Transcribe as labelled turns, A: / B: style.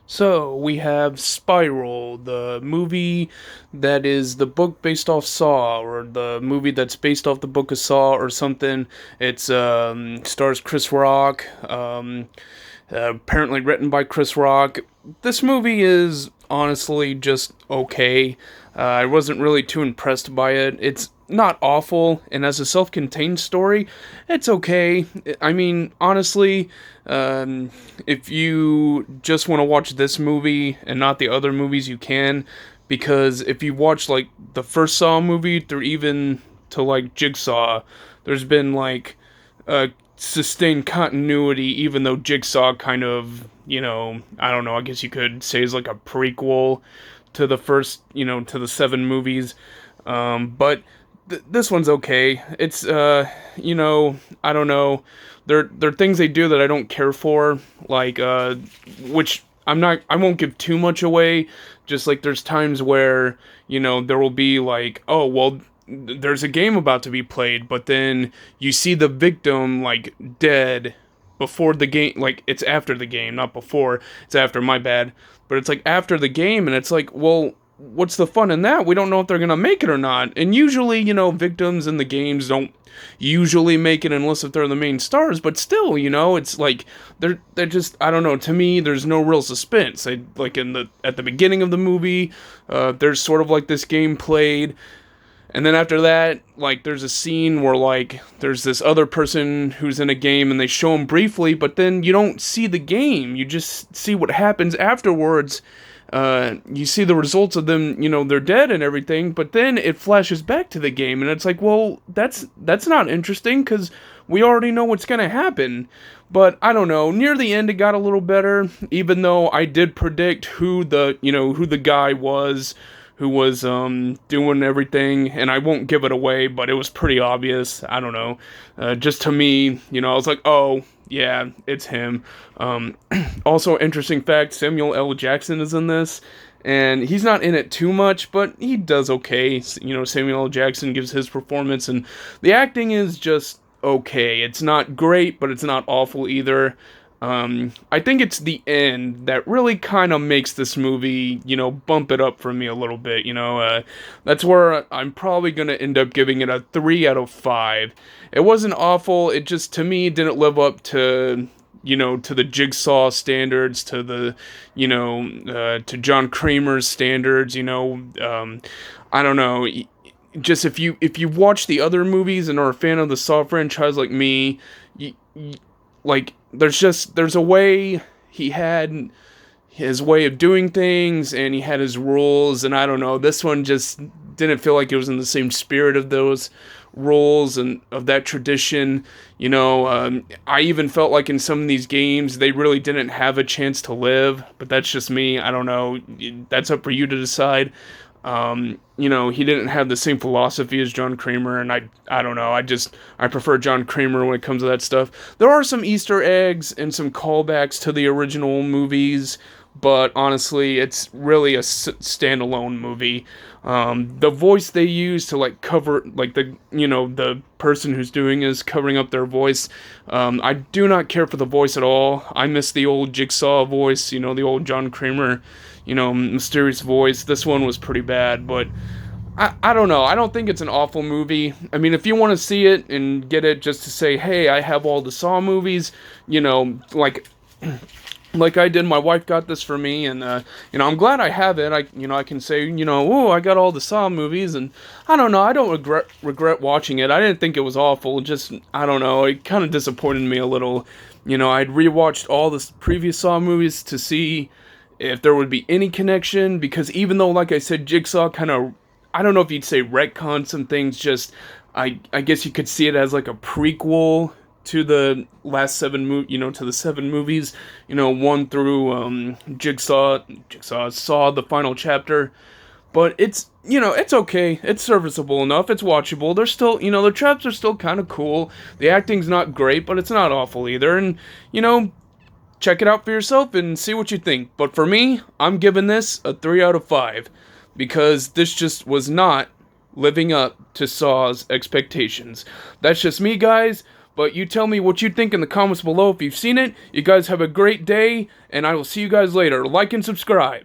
A: So we have Spiral, the movie that is the book based off Saw, or the movie that's based off the book of Saw, or something. It's stars Chris Rock. Apparently written by Chris Rock. This movie is honestly just okay. I wasn't really too impressed by it. It's not awful, and as a self-contained story, it's okay. I mean, honestly, if you just want to watch this movie and not the other movies, you can. Because if you watch like the first Saw movie through even to like Jigsaw, there's been like a sustained continuity, even though Jigsaw kind of, I don't know, I guess you could say is like a prequel to the first, to the seven movies. But this one's okay. It's, I don't know. There are things they do that I don't care for, like, which I won't give too much away. Just like there's times where, there will be like, oh, well, there's a game about to be played, but then you see the victim like dead before the game. Like it's after the game, not before. It's after, my bad. But it's like after the game, and it's like, well, what's the fun in that? We don't know if they're gonna make it or not. And usually, victims in the games don't usually make it unless if they're the main stars. But still, it's like they're just, I don't know. To me, there's no real suspense. Like at the beginning of the movie, there's sort of like this game played. And then after that, like, there's a scene where, like, there's this other person who's in a game and they show him briefly, but then you don't see the game. You just see what happens afterwards. You see the results of them, they're dead and everything, but then it flashes back to the game, and it's like, well, that's not interesting, because we already know what's gonna happen. But I don't know, near the end it got a little better, even though I did predict who the guy was who was doing everything, and I won't give it away, but it was pretty obvious. I don't know. Just to me, I was like, oh, yeah, it's him. Also, interesting fact, Samuel L. Jackson is in this, and he's not in it too much, but he does okay. Samuel L. Jackson gives his performance, and the acting is just okay. It's not great, but it's not awful either. I think it's the end that really kind of makes this movie, bump it up for me a little bit. That's where I'm probably gonna end up giving it a 3 out of 5. It wasn't awful. It just, to me, didn't live up to, to the Jigsaw standards, to the, to John Kramer's standards. I don't know. Just if you watch the other movies and are a fan of the Saw franchise like me, like there's a way. He had his way of doing things, and he had his rules, and I don't know, this one just didn't feel like it was in the same spirit of those rules and of that tradition. I even felt like in some of these games they really didn't have a chance to live, but that's just me. I don't know, that's up for you to decide. He didn't have the same philosophy as John Kramer, and I don't know, I prefer John Kramer when it comes to that stuff. There are some Easter eggs and some callbacks to the original movies, but honestly, it's really a standalone movie. The voice they use to like cover, like the person who's doing is covering up their voice. I do not care for the voice at all. I miss the old Jigsaw voice, the old John Kramer, mysterious voice. This one was pretty bad, but I don't know. I don't think it's an awful movie. I mean, if you want to see it and get it just to say, hey, I have all the Saw movies, like I did. My wife got this for me, and I'm glad I have it. I can say, oh, I got all the Saw movies, and I don't know. I don't regret watching it. I didn't think it was awful. Just, I don't know. It kind of disappointed me a little. I'd rewatched all the previous Saw movies to see if there would be any connection, because even though, like I said, Jigsaw kind of, I don't know if you'd say retcon some things, just I guess you could see it as like a prequel to the last to the seven movies, one through Jigsaw Saw the final chapter. But it's okay. It's serviceable enough. It's watchable. They're still, the traps are still kind of cool. The acting's not great, but it's not awful either. And check it out for yourself and see what you think. But for me, I'm giving this a 3 out of 5, because this just was not living up to Saw's expectations. That's just me, guys. But you tell me what you think in the comments below if you've seen it. You guys have a great day, and I will see you guys later. Like and subscribe.